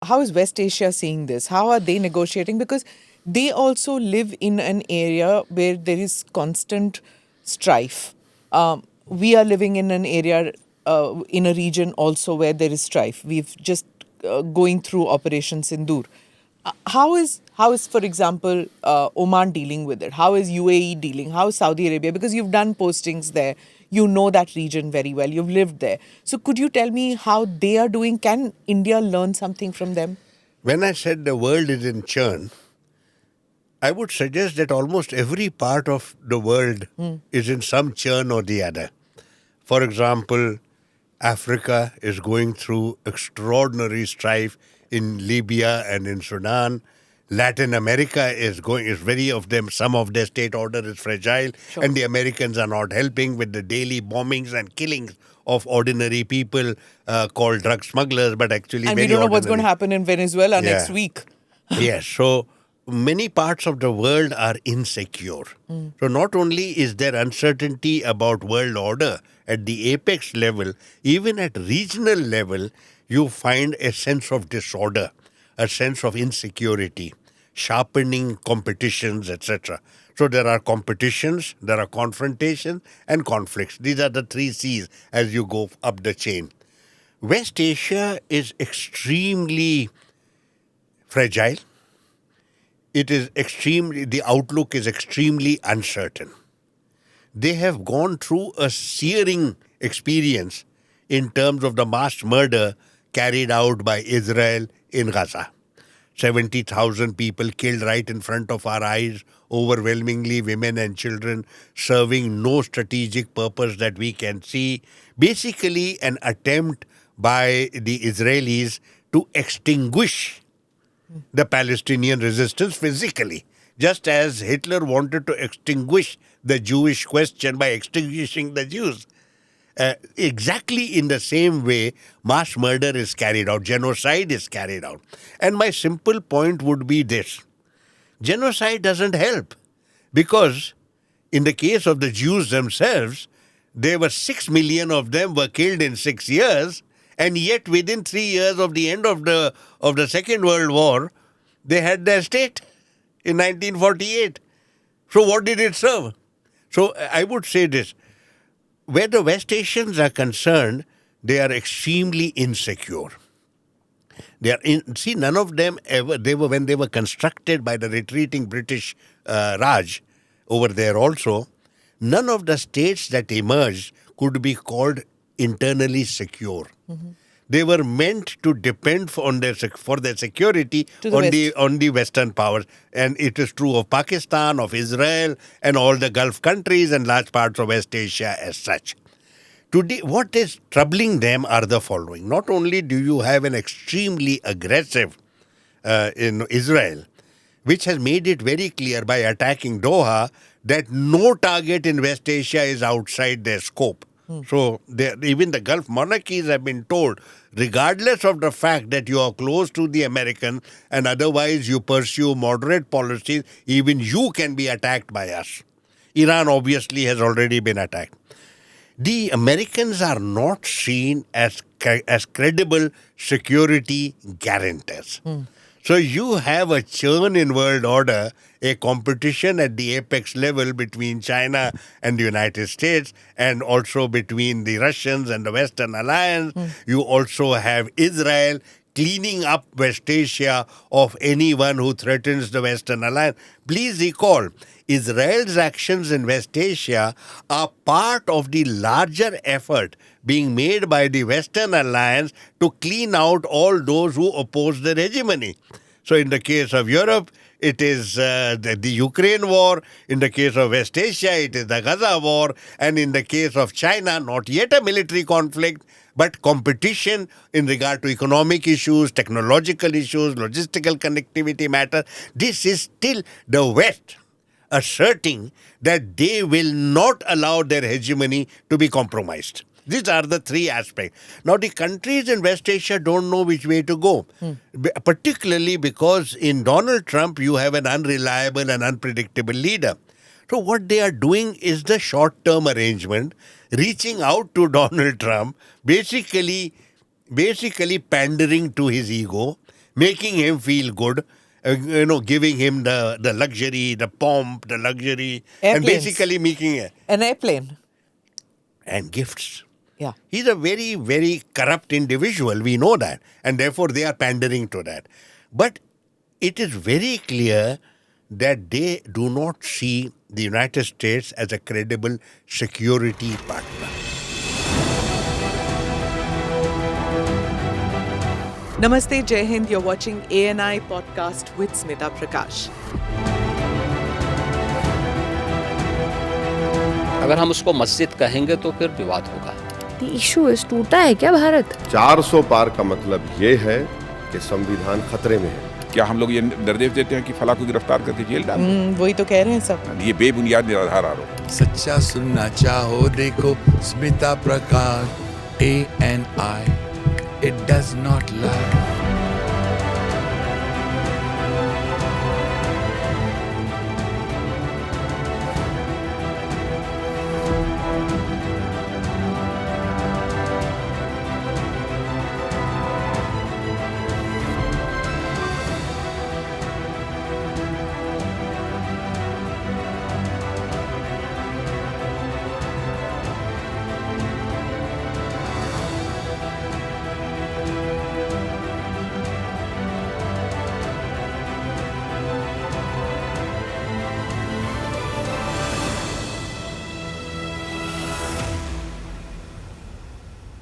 how is West Asia seeing this? How are they negotiating? Because they also live in an area where there is constant strife. We are living in an area, in a region also where there is strife. We've just going through Operation Sindoor. How is for example Oman dealing with it? How is UAE dealing? How is Saudi Arabia? Because you've done postings there, you know that region very well. You've lived there. So could you tell me how they are doing? Can India learn something from them? When I said the world is in churn, I would suggest that almost every part of the world is in some churn or the other. For example, Africa is going through extraordinary strife in Libya and in Sudan. Latin America is very of them, some of their state order is fragile, Sure. and the Americans are not helping with the daily bombings and killings of ordinary people called drug smugglers, but actually And very we don't know what's going to ordinary. happen in Venezuela Yeah. next week. Yes, so many parts of the world are insecure. So not only is there uncertainty about world order at the apex level, even at regional level, you find a sense of disorder, a sense of insecurity, sharpening competitions, etc. So there are competitions, there are confrontations, and conflicts. These are the three C's as you go up the chain. West Asia is extremely fragile. The outlook is extremely uncertain. They have gone through a searing experience in terms of the mass murder carried out by Israel in Gaza. 70,000 people killed right in front of our eyes, overwhelmingly women and children, serving no strategic purpose that we can see. Basically, an attempt by the Israelis to extinguish the Palestinian resistance physically, just as Hitler wanted to extinguish the Jewish question by extinguishing the Jews. Exactly in the same way, mass murder is carried out, genocide is carried out. And my simple point would be this: genocide doesn't help, because in the case of the Jews themselves, there were 6 million of them were killed in 6 years, and yet within 3 years of the end of the Second World War, they had their state in 1948. So what did it serve? So I would say this: where the West Asians are concerned, they are extremely insecure. None of them ever, when they were constructed by the retreating British Raj over there also, none of the states that emerged could be called internally secure. They were meant to depend for their security To the West. on the Western powers. And it is true of Pakistan, of Israel, and all the Gulf countries and large parts of West Asia as such. Today, what is troubling them are the following. Not only do you have an extremely aggressive in Israel, which has made it very clear by attacking Doha that no target in West Asia is outside their scope. So even the Gulf monarchies have been told, regardless of the fact that you are close to the Americans and otherwise you pursue moderate policies, even you can be attacked by us. Iran obviously has already been attacked. The Americans are not seen as credible security guarantors. So you have a churn in world order, a competition at the apex level between China and the United States, and also between the Russians and the Western Alliance. You also have Israel cleaning up West Asia of anyone who threatens the Western Alliance. Please recall, Israel's actions in West Asia are part of the larger effort being made by the Western Alliance to clean out all those who oppose their hegemony. So in the case of Europe, it is the Ukraine war. In the case of West Asia, it is the Gaza war. And in the case of China, not yet a military conflict, but competition in regard to economic issues, technological issues, logistical connectivity matter. This is still the West asserting that they will not allow their hegemony to be compromised. These are the three aspects. Now, the countries in West Asia don't know which way to go, particularly because in Donald Trump, you have an unreliable and unpredictable leader. So what they are doing is the short-term arrangement, reaching out to Donald Trump, basically pandering to his ego, making him feel good, giving him the luxury, the pomp, the luxury, and Airplanes. basically making An airplane. and gifts. Yeah. He's a very, very corrupt individual. We know that. And therefore, they are pandering to that. But it is very clear that they do not see the United States as a credible security partner. Namaste, Jai Hind. You're watching ANI podcast with Smita Prakash. अगर हम उसको मस्जिद कहेंगे तो फिर विवाद होगा। The issue is टूटा है क्या भारत? 400 पार का मतलब ये है कि संविधान खतरे में है। क्या हम लोग ये निर्देश देते हैं कि फला को गिरफ्तार करके जेल डाल दें? वही तो कह रहे हैं सब। ये बेबुनियाद निराधार आरोप। सच्चा सुनना चाहो देखो स्मिता प्रकाश ANI, it does not lie.